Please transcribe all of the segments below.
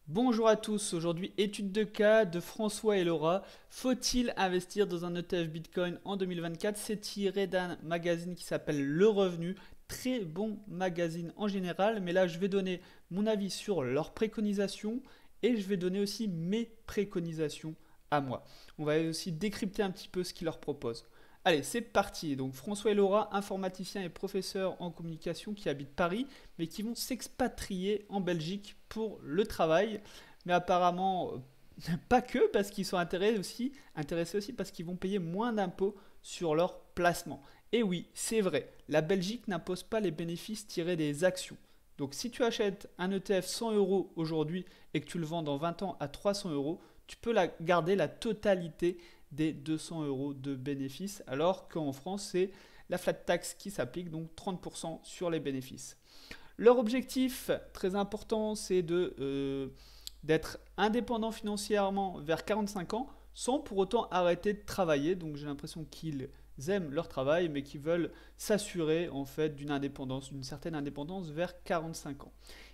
Bonjour à tous, aujourd'hui étude de cas de François et Laura. Faut-il investir dans un ETF Bitcoin en 2024? C'est tiré d'un magazine qui s'appelle Le Revenu. Très bon magazine en général, mais là je vais donner mon avis sur leurs préconisations et je vais donner aussi mes préconisations à moi. On va aussi décrypter un petit peu ce qu'ils leur proposent. Allez, c'est parti. Donc François et Laura, informaticiens et professeurs en communication qui habitent Paris, mais qui vont s'expatrier en Belgique pour le travail. Mais apparemment, pas que, parce qu'ils sont intéressés aussi parce qu'ils vont payer moins d'impôts sur leur placement. Et oui, c'est vrai, la Belgique n'impose pas les bénéfices tirés des actions. Donc si tu achètes un ETF 100 euros aujourd'hui et que tu le vends dans 20 ans à 300 euros, tu peux garder la totalité des 200 euros de bénéfices, alors qu'en France, c'est la flat tax qui s'applique, donc 30% sur les bénéfices. Leur objectif, très important, c'est d'être indépendant financièrement vers 45 ans, sans pour autant arrêter de travailler. Donc j'ai l'impression qu'ils aiment leur travail, mais qu'ils veulent s'assurer en fait d'une indépendance, d'une certaine indépendance vers 45 ans.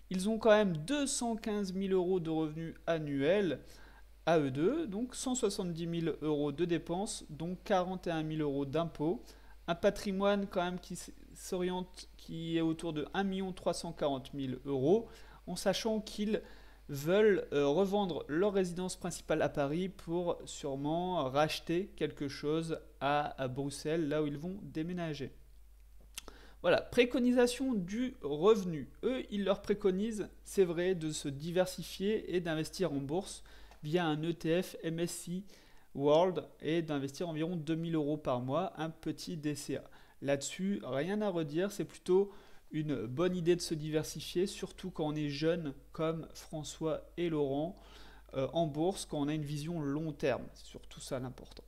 Ils ont quand même 215 000 euros de revenus annuels à eux deux, donc 170 000 euros de dépenses, donc 41 000 euros d'impôts, un patrimoine quand même qui s'oriente, qui est autour de 1 340 000 euros, en sachant qu'ils veulent revendre leur résidence principale à Paris pour sûrement racheter quelque chose à Bruxelles, là où ils vont déménager. Voilà, préconisation du revenu. Eux, ils leur préconisent, c'est vrai, de se diversifier et d'investir en bourse via un ETF MSCI World et d'investir environ 2000 euros par mois, un petit DCA. Là-dessus, rien à redire, c'est plutôt une bonne idée de se diversifier, surtout quand on est jeune comme François et Laurent, en bourse, quand on a une vision long terme. C'est surtout ça l'important.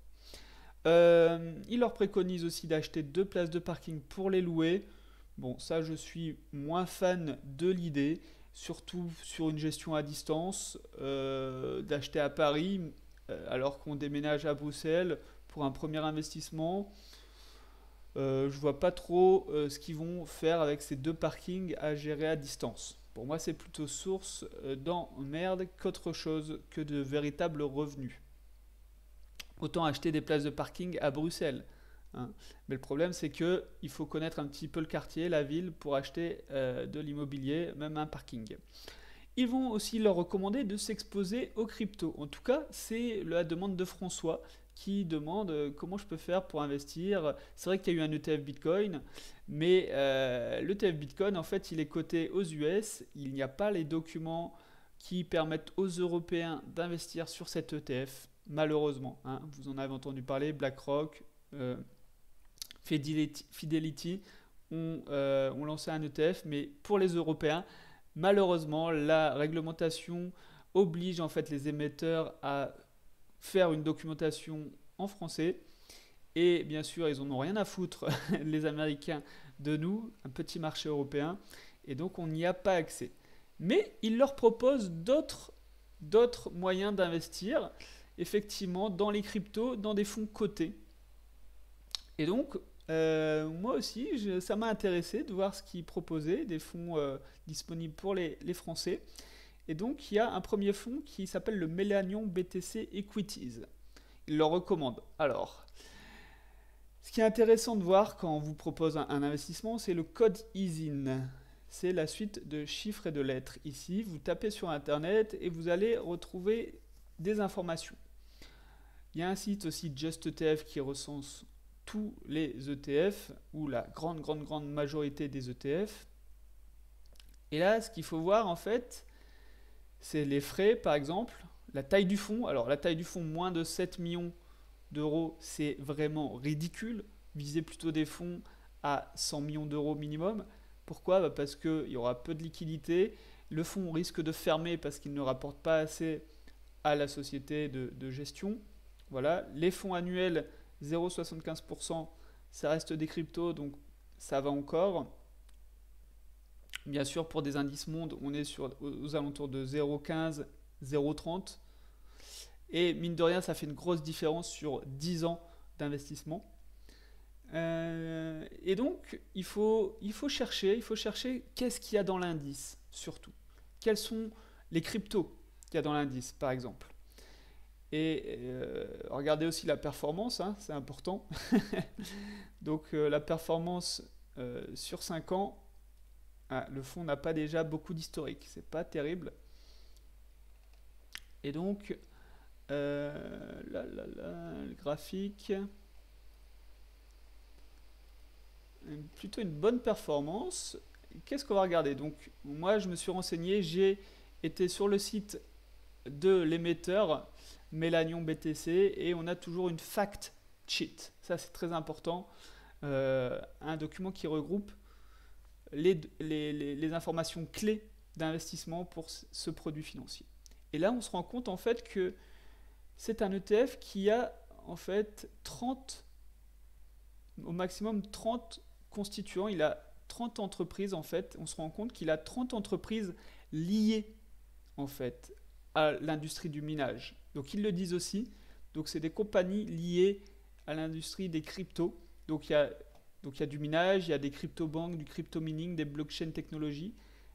Il leur préconise aussi d'acheter 2 places de parking pour les louer. Bon, ça, je suis moins fan de l'idée, surtout sur une gestion à distance, d'acheter à Paris alors qu'on déménage à Bruxelles pour un premier investissement. Je vois pas trop ce qu'ils vont faire avec ces 2 parkings à gérer à distance. Pour moi, c'est plutôt source d'emmerde qu'autre chose que de véritables revenus. Autant acheter des places de parking à Bruxelles, hein. Mais le problème, c'est que il faut connaître un petit peu le quartier, la ville, pour acheter de l'immobilier, même un parking. Ils vont aussi leur recommander de s'exposer aux cryptos. En tout cas, c'est la demande de François qui demande comment je peux faire pour investir. C'est vrai qu'il y a eu un ETF Bitcoin, mais l'ETF Bitcoin, en fait, il est coté aux US. Il n'y a pas les documents qui permettent aux Européens d'investir sur cet ETF, malheureusement, hein. Vous en avez entendu parler, BlackRock, euh, Fidelity ont lancé un ETF, mais pour les Européens, malheureusement, la réglementation oblige en fait les émetteurs à faire une documentation en français. Et bien sûr, ils n'en ont rien à foutre, les Américains, de nous, un petit marché européen. Et donc, on n'y a pas accès. Mais ils leur proposent d'autres moyens d'investir, effectivement, dans les cryptos, dans des fonds cotés. Et donc, moi aussi, ça m'a intéressé de voir ce qu'ils proposaient, des fonds disponibles pour les Français. Et donc, il y a un premier fonds qui s'appelle le Millennium BTC Equities. Il le recommande. Alors, ce qui est intéressant de voir quand on vous propose un investissement, c'est le code ISIN. C'est la suite de chiffres et de lettres. Ici, vous tapez sur Internet et vous allez retrouver des informations. Il y a un site aussi JustETF qui recense tous les ETF ou la grande majorité des ETF. Et là, ce qu'il faut voir en fait, c'est les frais par exemple, la taille du fonds. Alors la taille du fonds, moins de 7 millions d'euros, c'est vraiment ridicule. Visez plutôt des fonds à 100 millions d'euros minimum. Pourquoi? Parce qu'il y aura peu de liquidités. Le fonds risque de fermer parce qu'il ne rapporte pas assez à la société de gestion. Voilà. Les fonds annuels, 0,75%, ça reste des cryptos, donc ça va encore. Bien sûr, pour des indices mondes, on est aux alentours de 0,15, 0,30. Et mine de rien, ça fait une grosse différence sur 10 ans d'investissement. Et donc, il faut chercher qu'est-ce qu'il y a dans l'indice, surtout. Quels sont les cryptos? qu'il y a dans l'indice, par exemple. Et regardez aussi la performance, hein, c'est important. Donc la performance sur 5 ans, le fonds n'a pas déjà beaucoup d'historique, c'est pas terrible. Et donc, le graphique, plutôt une bonne performance. Qu'est-ce qu'on va regarder? Donc, moi, je me suis renseigné, j'ai été sur le site de l'émetteur Mélanion BTC et on a toujours une fact sheet. Ça, c'est très important. Un document qui regroupe les informations clés d'investissement pour ce produit financier. Et là, on se rend compte en fait que c'est un ETF qui a en fait 30, au maximum 30 constituants. Il a 30 entreprises en fait. On se rend compte qu'il a 30 entreprises liées en fait à l'industrie du minage. Donc ils le disent aussi. Donc c'est des compagnies liées à l'industrie des cryptos. Donc il y a du minage, il y a des crypto-banques, du crypto-mining, des blockchain technologies.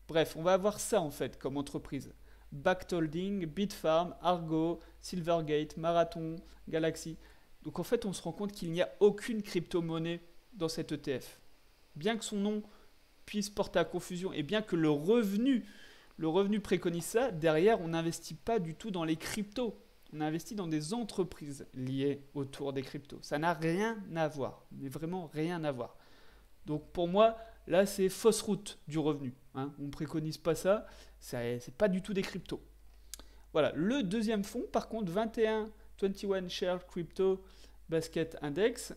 Bref, on va avoir ça en fait comme entreprise. Bakkt Holding, Bitfarm, Argo, Silvergate, Marathon, Galaxy. Donc en fait, on se rend compte qu'il n'y a aucune crypto-monnaie dans cet ETF. Bien que son nom puisse porter à confusion et bien que le revenu préconise ça, derrière, on n'investit pas du tout dans les cryptos. On investit dans des entreprises liées autour des cryptos. Ça n'a rien à voir, mais vraiment rien à voir. Donc pour moi, là, c'est fausse route du revenu. Hein. On ne préconise pas ça, c'est pas du tout des cryptos. Voilà, le deuxième fonds, par contre, 21 Share Crypto Basket Index.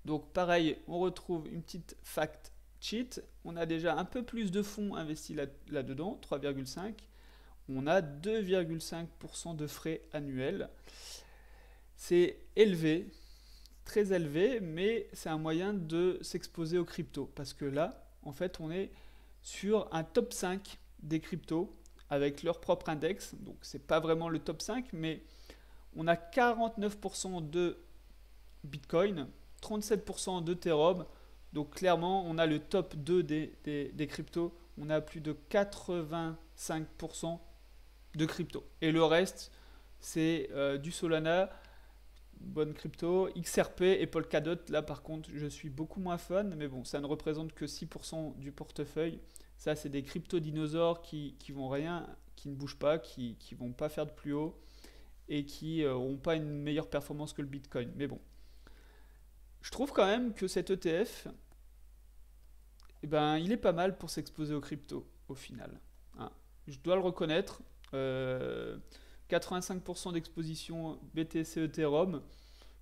Donc pareil, on retrouve une petite fact sheet. On a déjà un peu plus de fonds investis là-dedans, 3,5. On a 2,5% de frais annuels. C'est élevé, très élevé, mais c'est un moyen de s'exposer aux cryptos. Parce que là, en fait, on est sur un top 5 des cryptos avec leur propre index. Donc, ce n'est pas vraiment le top 5, mais on a 49% de Bitcoin, 37% d'Ethereum. Donc, clairement, on a le top 2 des cryptos. On a plus de 85% de crypto. Et le reste, c'est du Solana, bonne crypto, XRP et Polkadot. Là, par contre, je suis beaucoup moins fan, mais bon, ça ne représente que 6% du portefeuille. Ça, c'est des crypto-dinosaures qui vont rien, qui ne bougent pas, qui vont pas faire de plus haut et qui n'ont pas une meilleure performance que le Bitcoin. Mais bon, je trouve quand même que cet ETF, eh ben, il est pas mal pour s'exposer aux cryptos, au final. Hein. Je dois le reconnaître. 85% d'exposition BTC Ethereum,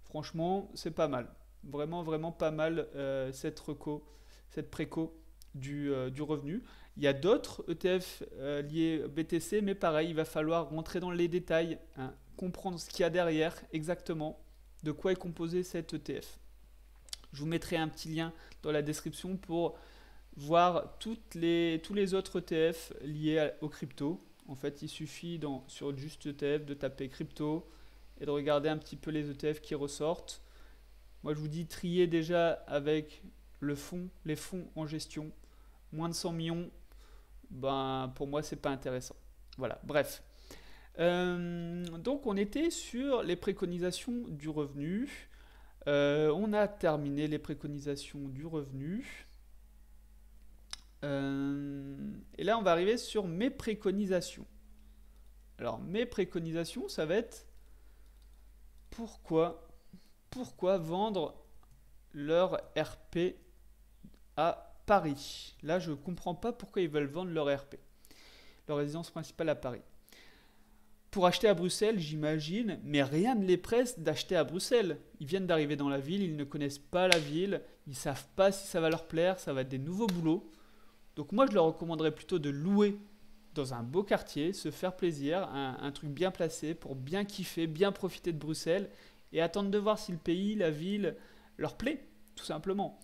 franchement, c'est pas mal. Vraiment, vraiment pas mal cette préco du revenu. Il y a d'autres ETF liés BTC, mais pareil, il va falloir rentrer dans les détails, hein, comprendre ce qu'il y a derrière exactement, de quoi est composé cet ETF. Je vous mettrai un petit lien dans la description pour voir tous les autres ETF liés aux cryptos. En fait, il suffit sur juste ETF de taper crypto et de regarder un petit peu les ETF qui ressortent. Moi, je vous dis trier déjà avec les fonds en gestion. Moins de 100 millions, ben, pour moi, c'est pas intéressant. Voilà, bref. Donc, on était sur les préconisations du revenu. On a terminé les préconisations du revenu. Et là, on va arriver sur mes préconisations. Alors, mes préconisations, ça va être pourquoi vendre leur RP à Paris. Là, je ne comprends pas pourquoi ils veulent vendre leur RP, leur résidence principale à Paris. Pour acheter à Bruxelles, j'imagine, mais rien ne les presse d'acheter à Bruxelles. Ils viennent d'arriver dans la ville, ils ne connaissent pas la ville, ils ne savent pas si ça va leur plaire, ça va être des nouveaux boulots. Donc moi, je leur recommanderais plutôt de louer dans un beau quartier, se faire plaisir, un truc bien placé pour bien kiffer, bien profiter de Bruxelles et attendre de voir si le pays, la ville leur plaît, tout simplement.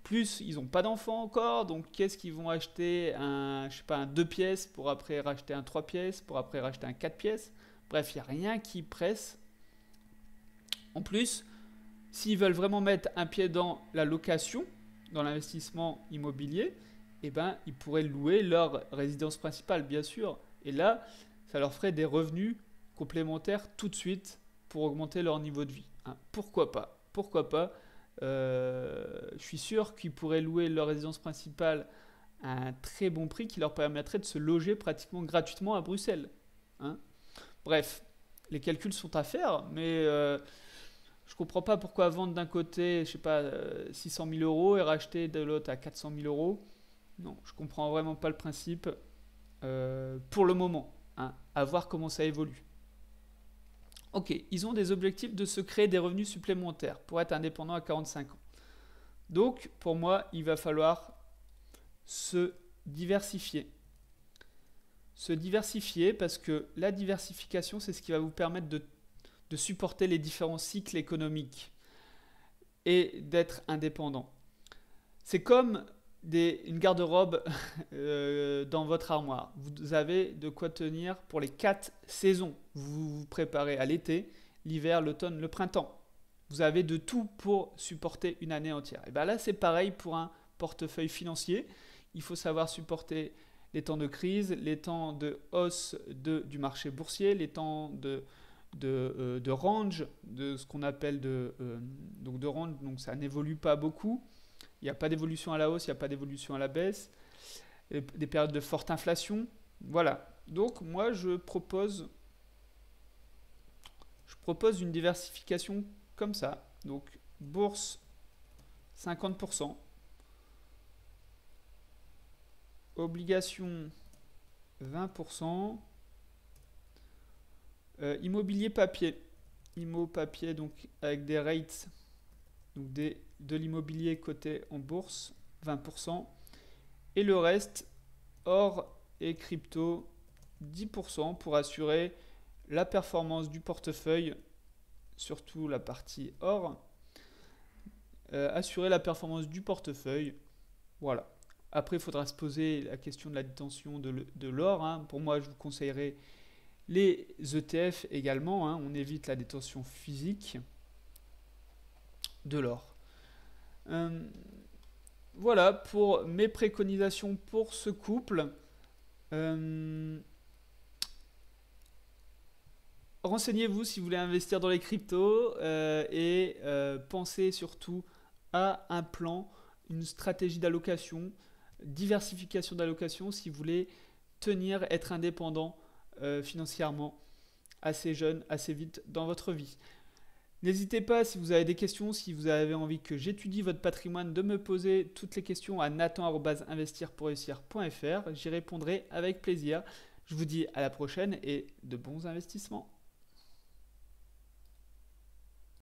Plus, ils n'ont pas d'enfants encore, donc qu'est-ce qu'ils vont acheter un 2 pièces pour après racheter un 3 pièces, pour après racheter un 4 pièces. Bref, il n'y a rien qui presse. En plus, s'ils veulent vraiment mettre un pied dans la location, dans l'investissement immobilier, eh ben, ils pourraient louer leur résidence principale, bien sûr. Et là, ça leur ferait des revenus complémentaires tout de suite pour augmenter leur niveau de vie. Hein. Pourquoi pas? Pourquoi pas? Je suis sûr qu'ils pourraient louer leur résidence principale à un très bon prix qui leur permettrait de se loger pratiquement gratuitement à Bruxelles. Hein. Bref, les calculs sont à faire, mais je comprends pas pourquoi vendre d'un côté, je sais pas, 600 000 euros et racheter de l'autre à 400 000 euros. Non, je comprends vraiment pas le principe pour le moment. Hein, à voir comment ça évolue. Ok, ils ont des objectifs de se créer des revenus supplémentaires pour être indépendants à 45 ans. Donc, pour moi, il va falloir se diversifier. Se diversifier parce que la diversification, c'est ce qui va vous permettre de supporter les différents cycles économiques et d'être indépendant. C'est comme une garde-robe dans votre armoire. Vous avez de quoi tenir pour les 4 saisons. Vous vous préparez à l'été, l'hiver, l'automne, le printemps. Vous avez de tout pour supporter une année entière. Et bien là, c'est pareil pour un portefeuille financier. Il faut savoir supporter les temps de crise, les temps de hausse du marché boursier, les temps de range, de ce qu'on appelle donc de range, donc ça n'évolue pas beaucoup. Il n'y a pas d'évolution à la hausse, il n'y a pas d'évolution à la baisse. Des périodes de forte inflation. Voilà. Donc moi je propose une diversification comme ça. Donc bourse 50%, obligations 20%, immobilier papier. Immo papier donc avec des rates, donc de l'immobilier coté en bourse 20%. Et le reste, or et crypto 10% pour assurer la performance du portefeuille, surtout la partie or. Assurer la performance du portefeuille. Voilà. Après, il faudra se poser la question de la détention de l'or. Hein. Pour moi, je vous conseillerais les ETF également. Hein. On évite la détention physique de l'or. Voilà pour mes préconisations pour ce couple. Renseignez-vous si vous voulez investir dans les cryptos et pensez surtout à un plan, une stratégie d'allocation, diversification d'allocation si vous voulez tenir, être indépendant financièrement assez jeune, assez vite dans votre vie. N'hésitez pas, si vous avez des questions, si vous avez envie que j'étudie votre patrimoine, de me poser toutes les questions à nathan@investirpourreussir.fr. J'y répondrai avec plaisir. Je vous dis à la prochaine et de bons investissements.